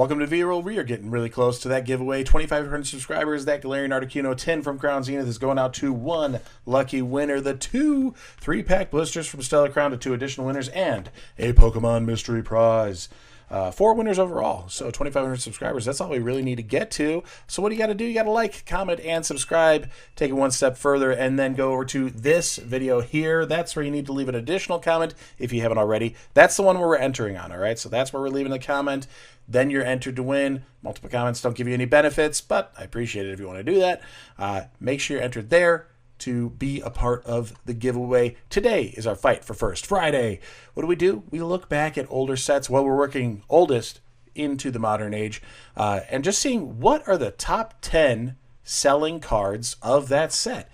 Welcome to V-Roll. We are getting really close to that giveaway. 2,500 subscribers. That Galarian Articuno 10 from Crown Zenith is going out to one lucky winner. The two 3-pack boosters from Stellar Crown to 2 additional winners and a Pokemon mystery prize. 4 winners overall. So 2,500 subscribers. That's all we really need to get to. So what do you got to do? You got to like, comment, and subscribe. Take it one step further and then go over to this video here. That's where you need to leave an additional comment if you haven't already. That's the one where we're entering on, all right? So that's where we're leaving the comment. Then you're entered to win. Multiple comments don't give you any benefits, but I appreciate it if you want to do that. Make sure you're entered there to be a part of the giveaway. Today is our Fight for First Friday. What do? We look back at older sets while we're working oldest into the modern age and just seeing what are the top 10 selling cards of that set.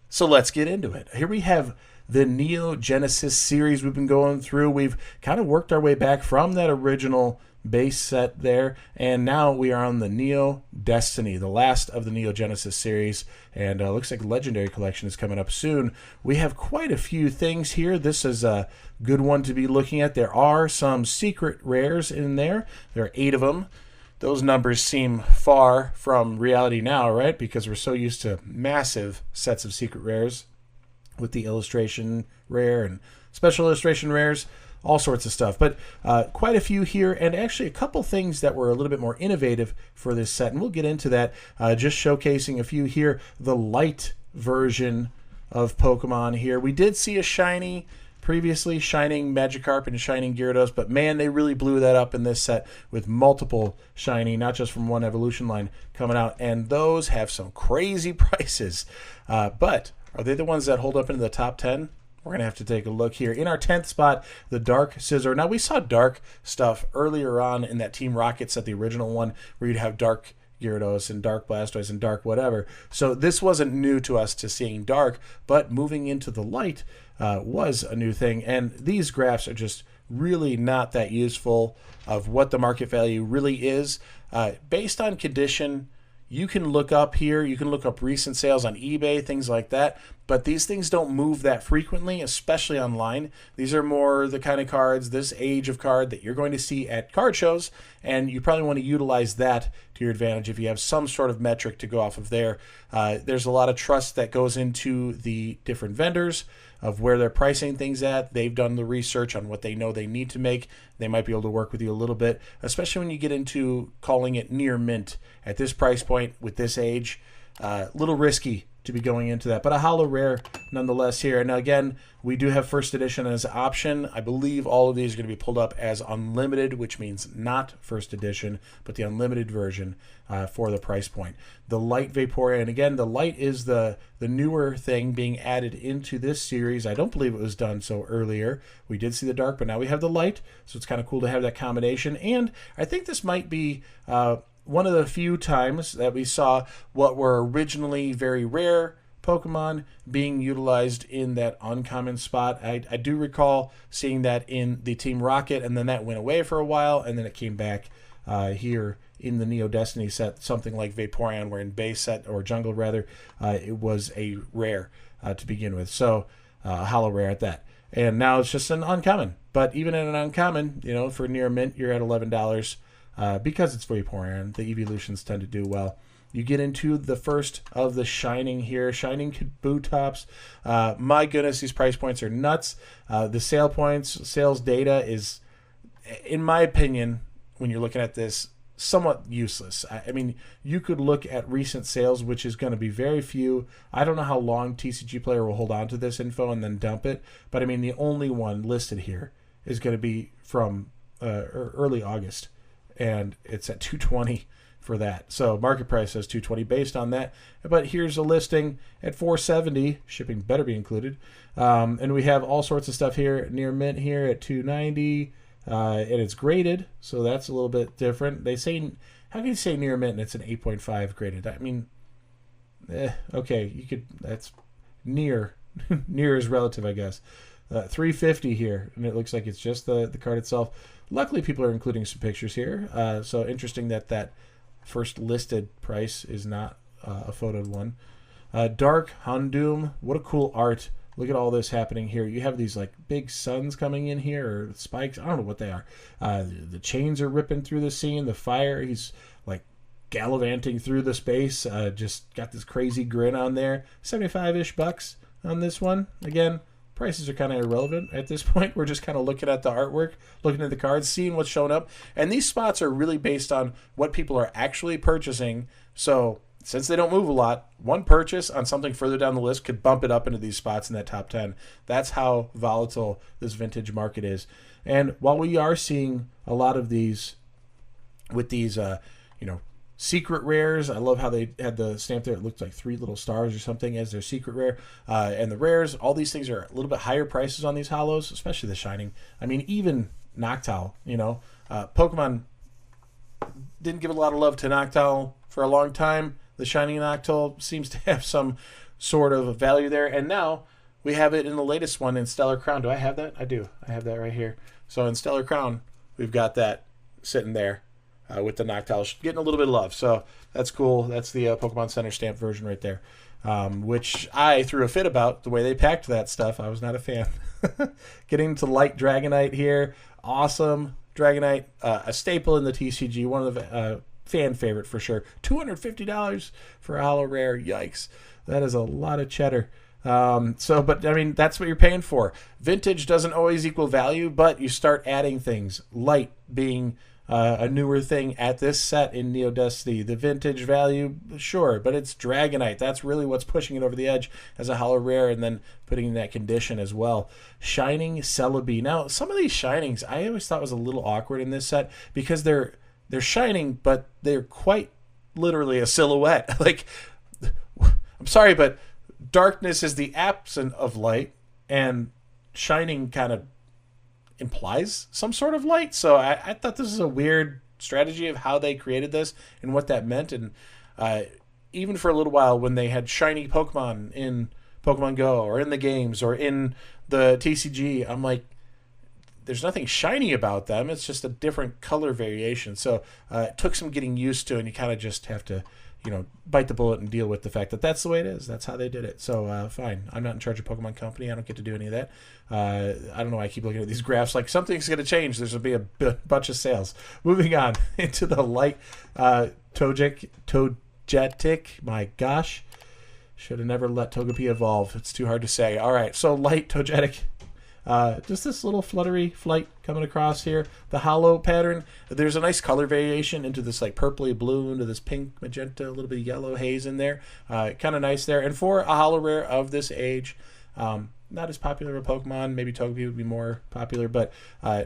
So let's get into it. Here we have the Neo Genesis series we've been going through. We've kind of worked our way back from that original base set there, and now we are on the Neo Destiny, the last of the Neo Genesis series, and looks like Legendary Collection is coming up soon. We have quite a few things here. This is a good one to be looking at. There are some secret rares in there. There are 8 of them. Those numbers seem far from reality now, right? Because we're so used to massive sets of secret rares with the illustration rare and special illustration rares, all sorts of stuff. But quite a few here, and actually a couple things that were a little bit more innovative for this set, and we'll get into that. Just showcasing a few here. The light version of Pokemon here. We did see a shiny previously, Shining Magikarp and Shining Gyarados, but man, they really blew that up in this set with multiple shiny, not just from one evolution line coming out, and those have some crazy prices. But are they the ones that hold up into the top 10? We're going to have to take a look here. In our 10th spot, the Dark Scizor. Now, we saw dark stuff earlier on in that Team Rocket set, the original one, where you'd have Dark Gyarados and Dark Blastoise and Dark whatever. So this wasn't new to us to seeing dark, but moving into the light was a new thing. And these graphs are just really not that useful of what the market value really is. Based on condition, you can look up here, you can look up recent sales on eBay, things like that, but these things don't move that frequently, especially online. These are more the kind of cards, this age of card, that you're going to see at card shows, and you probably want to utilize that to your advantage if you have some sort of metric to go off of there. There's a lot of trust that goes into the different vendors of where they're pricing things at. They've done the research on what they know they need to make. They might be able to work with you a little bit, especially when you get into calling it near mint at this price point with this age. A little risky to be going into that, but a holo rare nonetheless here. And again, we do have first edition as an option. I believe all of these are going to be pulled up as unlimited, which means not first edition, but the unlimited version for the price point. The light Vaporeon, and again, the light is the newer thing being added into this series. I don't believe it was done so earlier. We did see the dark, but now we have the light, so it's kind of cool to have that combination. And I think this might be one of the few times that we saw what were originally very rare Pokemon being utilized in that uncommon spot. I do recall seeing that in the Team Rocket, and then that went away for a while, and then it came back here in the Neo Destiny set, something like Vaporeon, where in base set, or jungle rather, it was a rare to begin with. So a holo rare at that. And now it's just an uncommon. But even in an uncommon, you know, for near mint, you're at $11. Because it's Vaporeon, the evolutions tend to do well. You get into the first of the Shining here, Shining Kabutops. My goodness, these price points are nuts. The sales data is, in my opinion, when you're looking at this, somewhat useless. I mean, you could look at recent sales, which is going to be very few. I don't know how long TCG Player will hold on to this info and then dump it, but I mean, the only one listed here is going to be from early August. And it's at $220 for that. So market price says $220 based on that. But here's a listing at $470. Shipping better be included. And we have all sorts of stuff here near mint here at $290. And it's graded, so that's a little bit different. They say, how can you say near mint and it's an 8.5 graded? I mean, okay, you could. That's near. Near is relative, I guess. $350 here, and it looks like it's just the card itself. Luckily, people are including some pictures here. So interesting that first listed price is not a photoed one. Dark Houndoom. What a cool art Look at all this happening here. You have these like big suns coming in here, or spikes. I don't know what they are. The chains are ripping through the scene. The fire, he's like gallivanting through the space. Just got this crazy grin on there. 75-ish bucks on this one. Again, prices are kind of irrelevant at this point. We're just kind of looking at the artwork, looking at the cards, seeing what's showing up. And these spots are really based on what people are actually purchasing. So since they don't move a lot, one purchase on something further down the list could bump it up into these spots in that top 10. That's how volatile this vintage market is. And while we are seeing a lot of these with these, secret rares. I love how they had the stamp there. It looked like 3 little stars or something as their secret rare. And the rares, all these things are a little bit higher prices on these holos, especially the Shining. I mean, even Noctowl, Pokemon didn't give a lot of love to Noctowl for a long time. The Shining Noctowl seems to have some sort of value there. And now we have it in the latest one in Stellar Crown. Do I have that? I do. I have that right here. So in Stellar Crown, we've got that sitting there. With the Noctowl getting a little bit of love. So that's cool. That's the Pokemon Center stamp version right there, which I threw a fit about the way they packed that stuff. I was not a fan. Getting to Light Dragonite here. Awesome. Dragonite, a staple in the TCG. One of the fan favorite for sure. $250 for a holo rare. Yikes. That is a lot of cheddar. But I mean, that's what you're paying for. Vintage doesn't always equal value, but you start adding things. Light being a newer thing at this set in Neo Destiny. The vintage value, sure, but it's Dragonite. That's really what's pushing it over the edge as a holo rare, and then putting in that condition as well. Shining Celebi. Now, some of these Shinings I always thought was a little awkward in this set because they're shining, but they're quite literally a silhouette. Like, I'm sorry, but darkness is the absence of light, and shining kind of implies some sort of light. So I thought this is a weird strategy of how they created this and what that meant. And even for a little while when they had shiny Pokemon in Pokemon Go or in the games or in the TCG, I'm like, there's nothing shiny about them. It's just a different color variation. So it took some getting used to, and you kind of just have to bite the bullet and deal with the fact that that's the way it is. That's how they did it. So fine. I'm not in charge of Pokemon Company. I don't get to do any of that. I don't know why I keep looking at these graphs like something's going to change. There's going to be a bunch of sales. Moving on into the Light Togetic. My gosh. Should have never let Togepi evolve. It's too hard to say. All right. So Light Togetic. Just this little fluttery flight coming across here. The holo pattern, there's a nice color variation into this like purpley blue, into this pink, magenta, a little bit of yellow haze in there. Kind of nice there. And for a holo rare of this age, not as popular of a Pokemon. Maybe Togepi would be more popular, but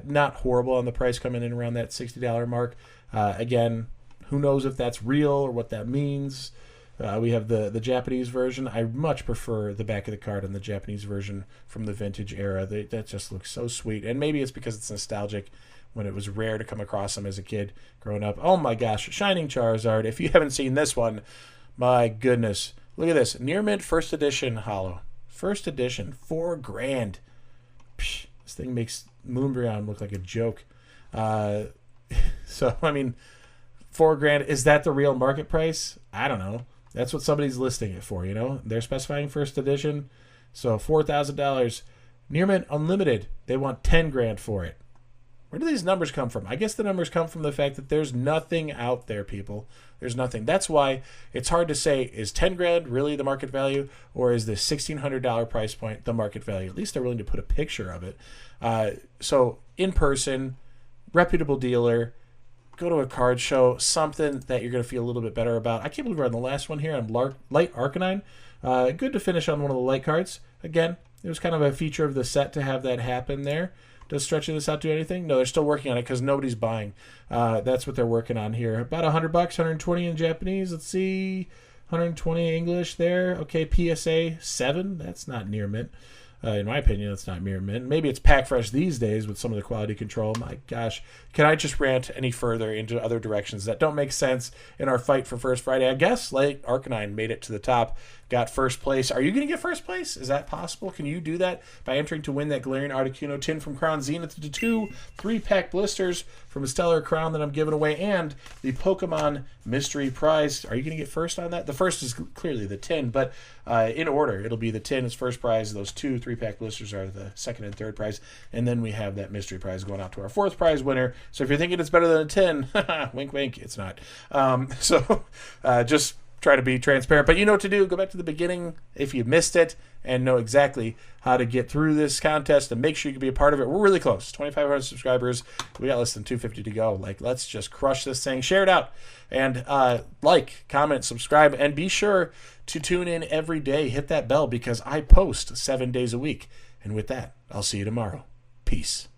not horrible on the price, coming in around that $60 mark. Again, who knows if that's real or what that means. We have the Japanese version. I much prefer the back of the card on the Japanese version from the vintage era. That just looks so sweet. And maybe it's because it's nostalgic when it was rare to come across them as a kid growing up. Oh my gosh, Shining Charizard. If you haven't seen this one, my goodness. Look at this. Near Mint First Edition holo. First Edition, $4,000. Psh, this thing makes Moonbreon look like a joke. So, I mean, $4,000. Is that the real market price? I don't know. That's what somebody's listing it for, They're specifying first edition. So $4,000. Near Mint Unlimited, they want $10,000 for it. Where do these numbers come from? I guess the numbers come from the fact that there's nothing out there, people. There's nothing. That's why it's hard to say, is $10,000 really the market value, or is the $1,600 price point the market value? At least they're willing to put a picture of it. So in person, reputable dealer, go to a card show, something that you're going to feel a little bit better about. I can't believe we're on the last one here on Light Arcanine. Good to finish on one of the light cards. Again, it was kind of a feature of the set to have that happen there. Does stretching this out do anything? No, they're still working on it because nobody's buying. That's what they're working on here. About $100, 120 in Japanese. Let's see, 120 English there. Okay, PSA 7. That's not near mint. In my opinion, it's not Mirror Mint. Maybe it's Pack Fresh these days with some of the quality control. My gosh. Can I just rant any further into other directions that don't make sense in our fight for First Friday? I guess Light Arcanine made it to the top, got first place. Are you going to get first place? Is that possible? Can you do that by entering to win that Galarian Articuno tin from Crown Zenith to 2 3-pack blisters from from a Stellar Crown that I'm giving away, and the Pokemon Mystery Prize. Are you going to get first on that? The first is clearly the tin, but in order, it'll be the tin is first prize. Those 2 3-pack blisters are the second and third prize, and then we have that mystery prize going out to our fourth prize winner. So if you're thinking it's better than a tin, wink, wink, it's not. Just try to be transparent, but you know what to do. Go back to the beginning if you missed it and know exactly how to get through this contest, and make sure you can be a part of it. We're really close, 2,500 subscribers. We got less than 250 to go. Like, let's just crush this thing. Share it out, and like, comment, subscribe, and be sure to tune in every day. Hit that bell because I post 7 days a week. And with that, I'll see you tomorrow. Peace.